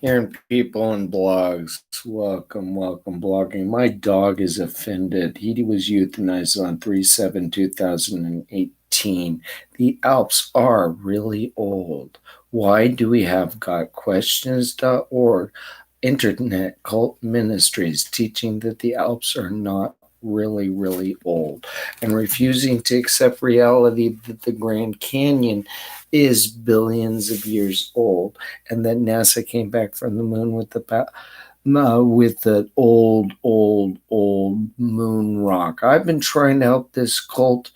Hearing people in blogs. Welcome, welcome, blogging. My dog is offended. He was euthanized on 3/7/2018. The Alps are really old. Why do we have gotquestions.org internet cult ministries teaching that the Alps are not really, really old and refusing to accept reality that the Grand Canyon is billions of years old and that NASA came back from the moon with the old moon rock. I've been trying to help this cult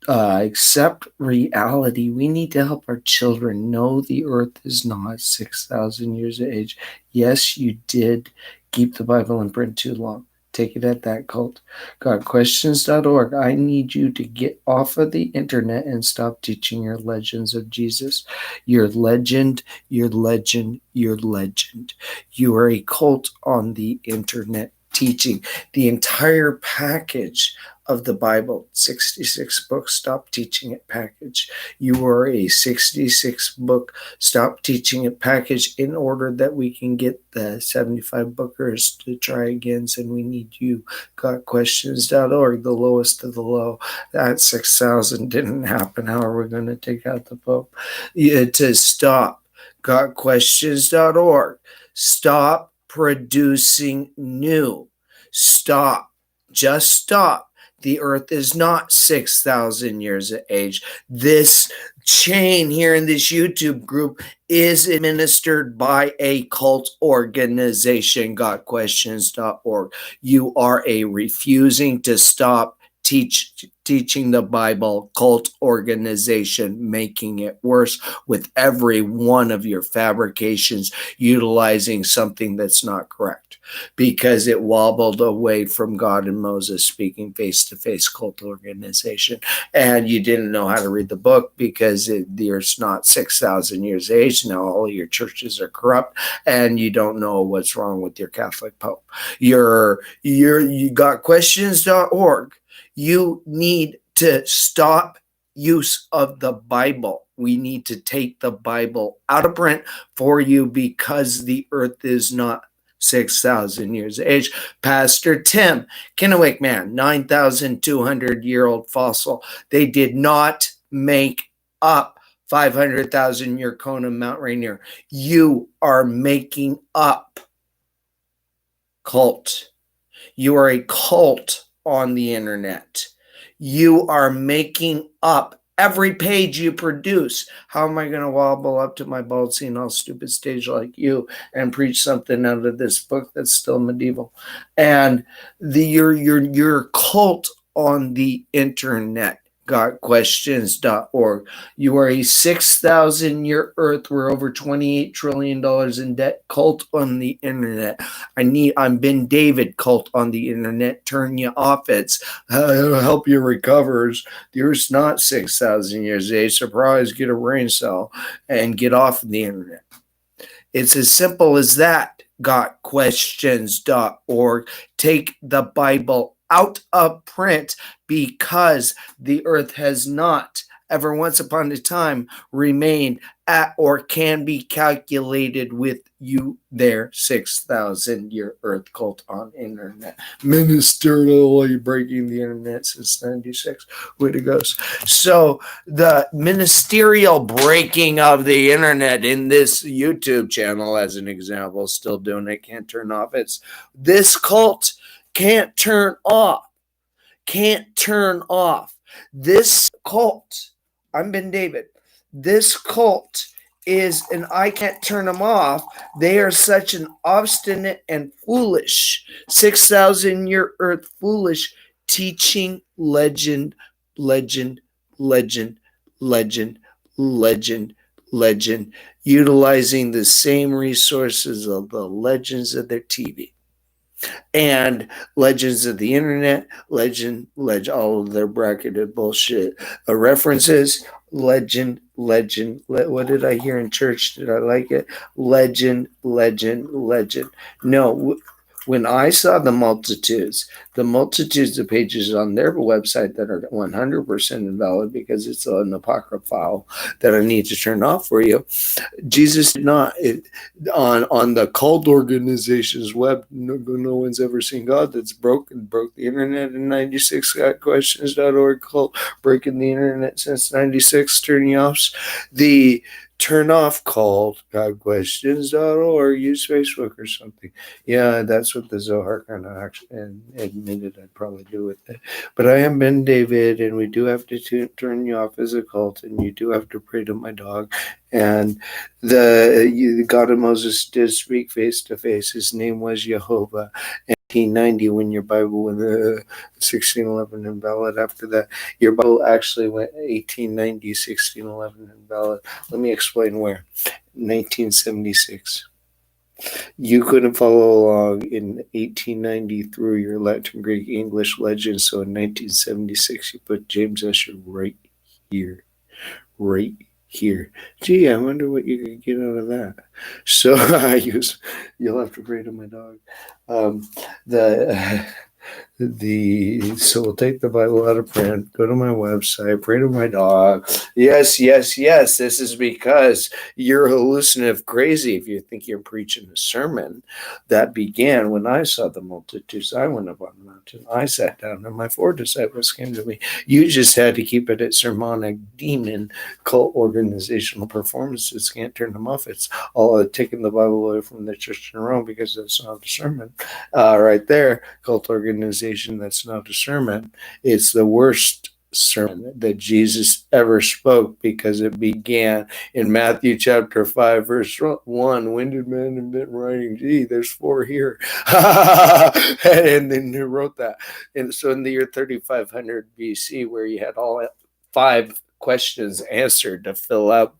accept reality. We need to help our children know the earth is not 6,000 years of age. Yes, you did keep the Bible in print too long. Take it at that, cult. GodQuestions.org. I need you to get off of the internet and stop teaching your legends of Jesus. Your legend, your legend, your legend. You are a cult on the internet teaching the entire package of the Bible, 66 books, stop teaching it package. You are a 66 book, stop teaching it package in order that we can get the 75 bookers to try again. And we need you. GotQuestions.org, the lowest of the low. That 6,000 didn't happen. How are we going to take out the Pope? To stop. GotQuestions.org. Stop producing new. Stop. Just stop. The earth is not 6,000 years of age. This chain here in this YouTube group is administered by a cult organization, gotquestions.org. You are a refusing to stop teaching the Bible cult organization, making it worse with every one of your fabrications utilizing something that's not correct because it wobbled away from God and Moses speaking face to face cult organization. And you didn't know how to read the book because there's not 6,000 years of age. Now all of your churches are corrupt and you don't know what's wrong with your Catholic Pope. You got questions.org. You need to stop use of the Bible. We need to take the Bible out of print for you because the earth is not 6,000 years of age. Pastor Tim, Kennewick man, 9,200-year-old fossil. They did not make up 500,000-year cone of Mount Rainier. You are making up cult. You are a cult on the internet. You are making up every page you produce. How am I going to wobble up to my bald senile stupid stage like you and preach something out of this book that's still medieval? And your cult on the internet. GotQuestions.org. You are a 6,000-year earth. We're over $28 trillion in debt. Cult on the internet. I'm Ben David. Cult on the internet. Turn you off. It's help you recover. The earth's not 6,000 years of age. Surprise, get a brain cell and get off the internet. It's as simple as that. GotQuestions.org. Take the Bible out of print because the earth has not ever once upon a time remained at or can be calculated with you there 6,000-year earth cult on internet. Ministerially breaking the internet since 96. Way to go. So the ministerial breaking of the internet in this YouTube channel, as an example, still doing it, can't turn off. It's this cult can't turn off. Can't turn off. This cult, I'm Ben David. This cult is, and I can't turn them off. They are such an obstinate and foolish 6,000-year earth foolish teaching legend, legend, legend, legend, legend, legend, utilizing the same resources of the legends of their TV and legends of the internet, legend, all of their bracketed bullshit references, legend. What did I hear in church? Did I like it? Legend. No, When I saw the multitudes of pages on their website that are 100% invalid because it's an apocryphal that I need to turn off for you, Jesus did not. On the cult organization's web, no one's ever seen God. That's broke the internet in 96. Got questions.org cult breaking the internet since 96. Turning off the turn off called godquestions.org. Use Facebook or something. Yeah, that's what the Zohar kind of actually admitted I'd probably do with it. But I am Ben David, and we do have to turn you off as a cult, and you do have to pray to my dog. And the God of Moses did speak face to face. His name was Jehovah. 1890, when your Bible went 1611 invalid. After that, your Bible actually went 1890, 1611 invalid. Let me explain where. 1976. You couldn't follow along in 1890 through your Latin, Greek, English legends, so in 1976 you put James Escher right here. Right here. Gee, I wonder what you could get out of that. So you'll have to pray to my dog. So we'll take the Bible out of print, go to my website, pray to my dog. Yes. This is because you're hallucinative crazy if you think you're preaching a sermon. That began when I saw the multitudes. I went up on the mountain. I sat down, and my 4 disciples came to me. You just had to keep it at sermonic demon cult organizational performances. Can't turn them off. It's all taking the Bible away from the church in Rome because that's not a sermon. Right there, cult organization, that's not a sermon. It's the worst sermon that Jesus ever spoke because it began in Matthew chapter 5 verse 1. When did men invent writing? Gee, there's 4 here. And then who wrote that? And so in the year 3500 BC, where you had all 5 questions answered to fill out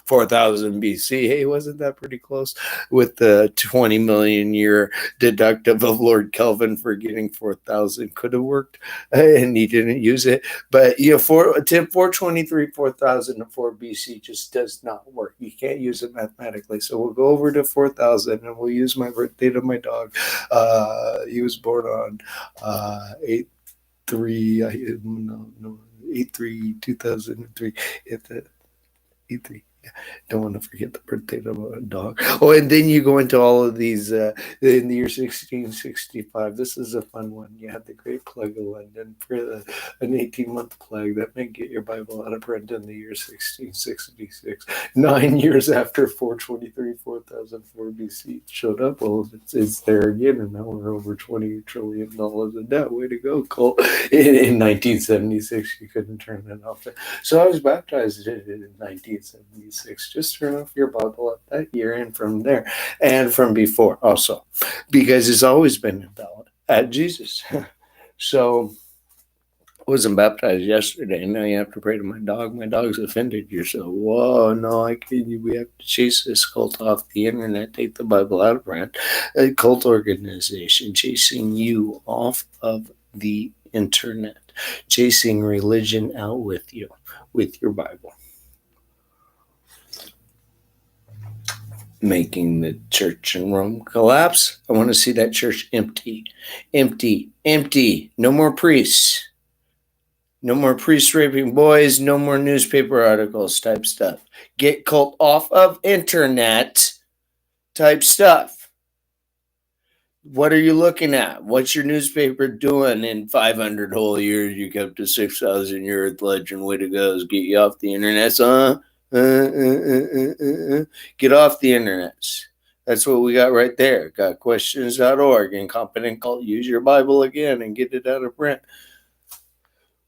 4000 BC. Hey, wasn't that pretty close with the 20 million year deductive of Lord Kelvin for getting 4000? Could have worked, and he didn't use it. But 423, 4004 BC just does not work. You can't use it mathematically. So we'll go over to 4000, and we'll use my birthday to my dog. He was born on 8/3. No. 8/3/2003. 8/3. Don't want to forget the birthday of a dog. Oh, and then you go into all of these in the year 1665. This is a fun one. You had the Great Plague of London for an 18-month plague that may get your Bible out of print in the year 1666. 9 years after 423, 4004 BC showed up. Well, it's there again, and now we're over $20 trillion in debt. Way to go, Cole. In 1976, you couldn't turn it off. So I was baptized in 1976. Just turn off your Bible at that year and from there, and from before also, because it's always been invalid at Jesus. So I wasn't baptized yesterday, and now you have to pray to my dog. My dog's offended you, so whoa, no, we have to chase this cult off the internet, take the Bible out of print. A cult organization chasing you off of the internet, chasing religion out with you, with your Bible. Making the church in Rome collapse. I want to see that church empty. No more priests. No more priest raping boys. No more newspaper articles type stuff. Get cult off of internet type stuff. What are you looking at? What's your newspaper doing in 500 whole years? You kept a 6,000 year Earth legend. Way to go. Get you off the internet, huh? Get off the internet. That's what we got right there. Got questions.org. Incompetent cult. Use your Bible again and get it out of print.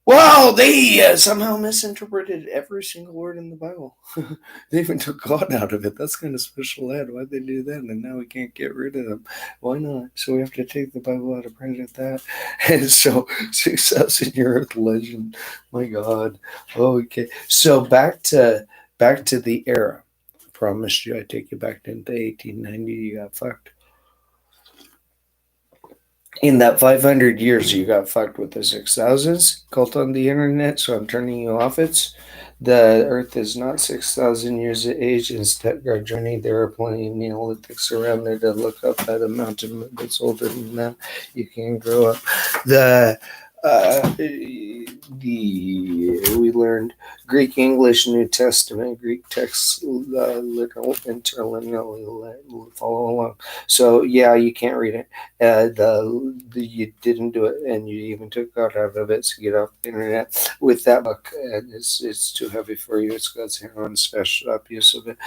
Wow, they somehow misinterpreted every single word in the Bible. They even took God out of it. That's kind of special ed. Why'd they do that? And now we can't get rid of them. Why not? So we have to take the Bible out of print at that. And so 6,000 year Earth legend. My God. Okay. So back to the era. I promised you I'd take you back into 1890. You got fucked. In that 500 years, you got fucked with the 6,000s cult on the internet. So I'm turning you off. The Earth is not 6,000 years of age. In Stuttgart, Germany, there are plenty of Neolithics around there to look up at a mountain that's older than that. You can grow up. The we learned Greek, English, New Testament, Greek texts, literal, interlinearly follow along. So yeah, you can't read it. You didn't do it, and you even took God out of it. So get off the internet with that book. And it's too heavy for you. It's God's hand on special up use of it.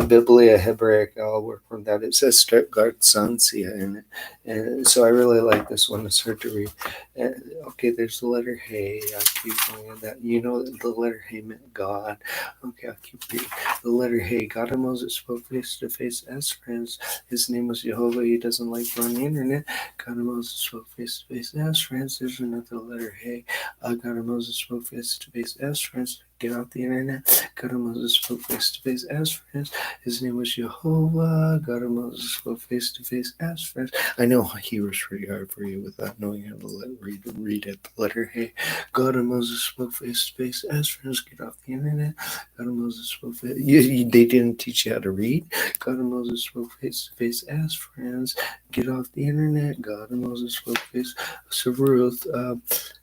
Biblia Hebraic. I'll work from that. It says Stuttgart Sansia in it, and so I really like this one. It's hard to read. Okay, there's the letter Hey. I'll keep going on that. You know the letter Hey meant God. Okay, I'll keep reading. The letter Hey. God and Moses spoke face to face as friends. His name was Jehovah. He doesn't like on the internet. God and Moses spoke face to face as friends. There's another letter Hey. God and Moses spoke face to face as friends. Get off the internet. God and Moses spoke face to face as friends. His name was Jehovah. God and Moses spoke face to face as friends. I know Hebrew's pretty hard for you without knowing how to read it. The letter Hey. God and Moses spoke face to face as friends. Get off the internet. God and Moses spoke face. They didn't teach you how to read. God and Moses spoke face to face as friends. Get off the internet. God and Moses spoke face. So Ruth.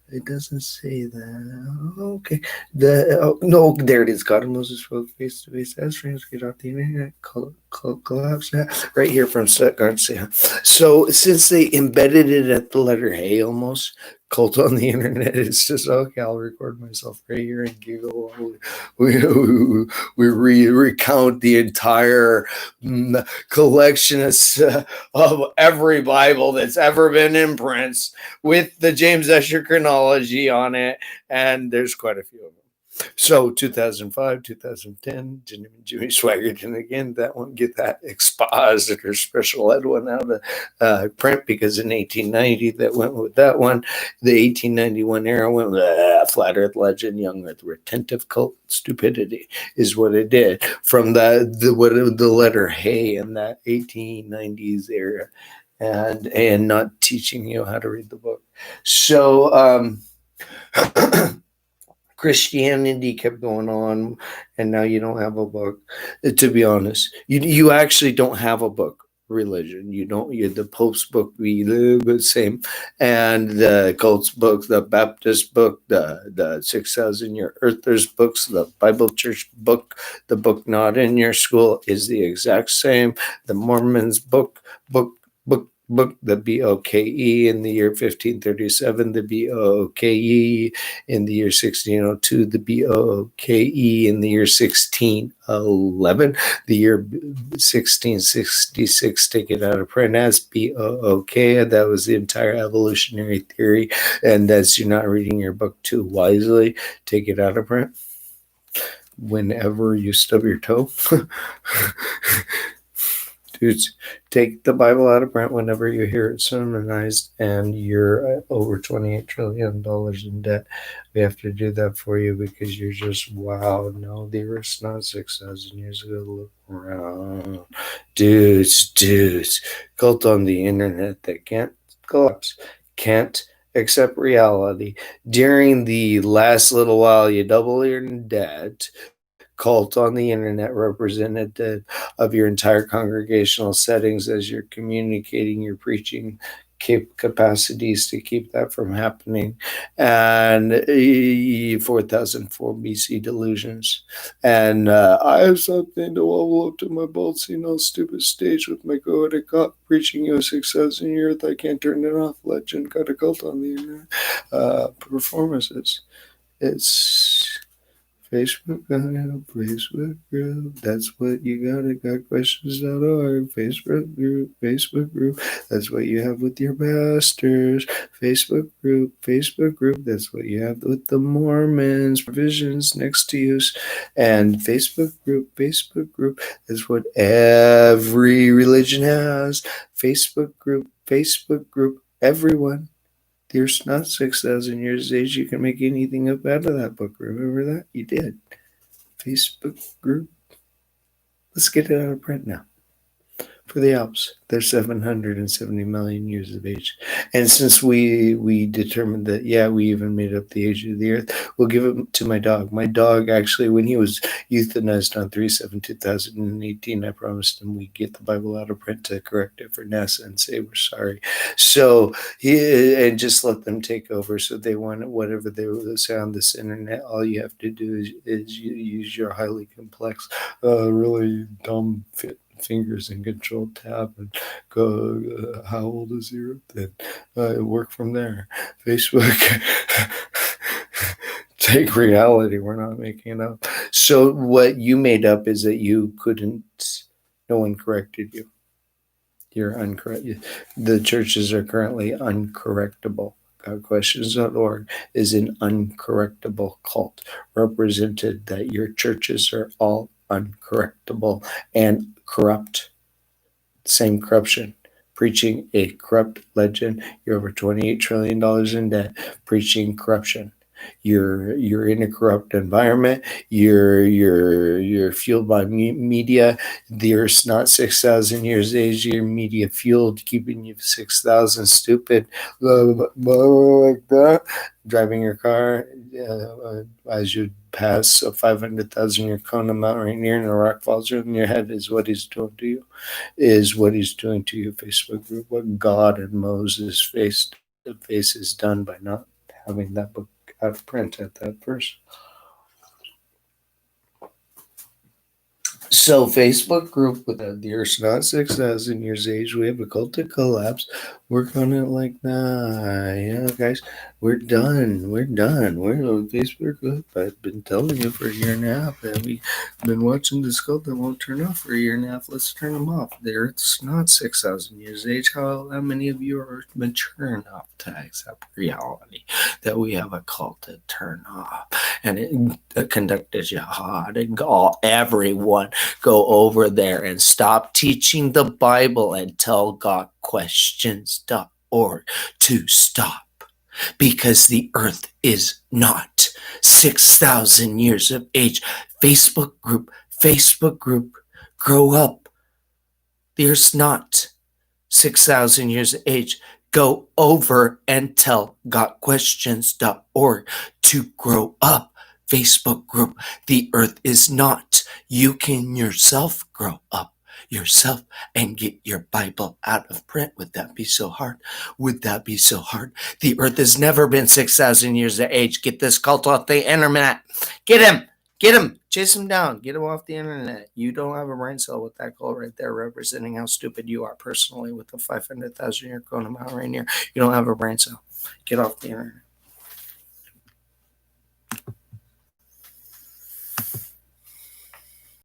It doesn't say that. Okay. No, there it is. God and Moses spoke face to face as friends. Get off the internet. Collapse that right here from Stuttgart. So since they embedded it at the letter Hey almost, cult on the internet, it's just okay. I'll record myself right here and giggle. We recount the entire collection of every Bible that's ever been in print with the James Escher chronology on it, and there's quite a few of them. So 2005, 2010, Jimmy Swaggerton again. That one, get that expositor special ed one out of print because in 1890 that went with that one. The 1891 era went with flat Earth legend, young Earth retentive cult stupidity is what it did from the letter Hey in that 1890s era, and not teaching you how to read the book. So Christianity kept going on, and now you don't have a book. To be honest, you actually don't have a book. Religion, you don't. You the Pope's book, we live the same, and the cult's book, the Baptist book, the 6,000-year Earthers books, the Bible Church book, the book not in your school is the exact same. The Mormons book, the Boke in the year 1537, the Boke in the year 1602, the Boke in the year 1611, the year 1666, take it out of print as Book. That was the entire evolutionary theory, and that's you're not reading your book too wisely. Take it out of print whenever you stub your toe. Dudes, take the Bible out of print whenever you hear it sermonized and you're over $28 trillion in debt. We have to do that for you because you're just, wow, no, the Earth's not 6,000 years ago. Look around. Dudes, cult on the internet that can't collapse, can't accept reality. During the last little while, you double your debt. Cult on the internet representative of your entire congregational settings as you're communicating, you're preaching capacities to keep that from happening, and 4004 BC delusions. And I have something to level up to my ballsy, no stupid stage with my goetic cop preaching you a 6,000 year earth. I can't turn it off. Legend got a cult on the internet. Performances. It's Facebook group. That's what you got questions.org. Facebook group. That's what you have with your pastors. Facebook group. That's what you have with the Mormons. Provisions next to you. And Facebook group. That's what every religion has. Facebook group. Everyone. There's not 6,000 years of age. You can make anything up out of that book. Remember that? You did. Facebook group. Let's get it out of print now. for the Alps. They're 770 million years of age. And since we determined that, yeah, we even made up the age of the Earth, we'll give it to my dog. My dog, actually, when he was euthanized on 3/7/2018, I promised him we'd get the Bible out of print to correct it for NASA and say we're sorry. So and just let them take over. So they want whatever they say on this internet. All you have to do is use your highly complex, really dumb fingers and control tab and go, how old is the Earth? And work from there. Facebook. Take reality. We're not making it up. So what you made up is that you couldn't. No one corrected you. You're uncorrect. The churches are currently uncorrectable. GodQuestions.org is an uncorrectable cult, represented that your churches are all uncorrectable and corrupt. Same corruption. Preaching a corrupt legend. You're over $28 trillion in debt, preaching corruption. You're in a corrupt environment. You're fueled by media. The Earth's not 6,000 years age. Your media fueled, keeping you 6,000 stupid, like that. Driving your car as you pass a 500,000 year cone of Mount Rainier and a rock falls in your head is what he's doing to you. Is what he's doing to your Facebook group. What God and Moses face is done by not having that book out of print at that verse. So Facebook group with the Earth's not 6,000 years age. We have a cult to collapse. Work on it like that. Yeah, guys, we're done. We're on Facebook group. I've been telling you for a year and a half that we've been watching this cult that won't turn off for a year and a half. Let's turn them off. The Earth's not 6,000 years age. How many of you are mature enough to accept reality that we have a cult to turn off and conduct a jihad and everyone go over there and stop teaching the Bible and tell GodQuestions.org to stop, because the Earth is not 6,000 years of age. Facebook group, grow up. The Earth's not 6,000 years of age. Go over and tell GodQuestions.org to grow up. Facebook group, the Earth is not. You can yourself grow up yourself and get your Bible out of print. Would that be so hard? Would that be so hard? The Earth has never been 6,000 years of age. Get this cult off the internet. Get him. Chase him down. Get him off the internet. You don't have a brain cell with that cult right there, representing how stupid you are personally with the 500,000 year cone of Mount Rainier. You don't have a brain cell. Get off the internet.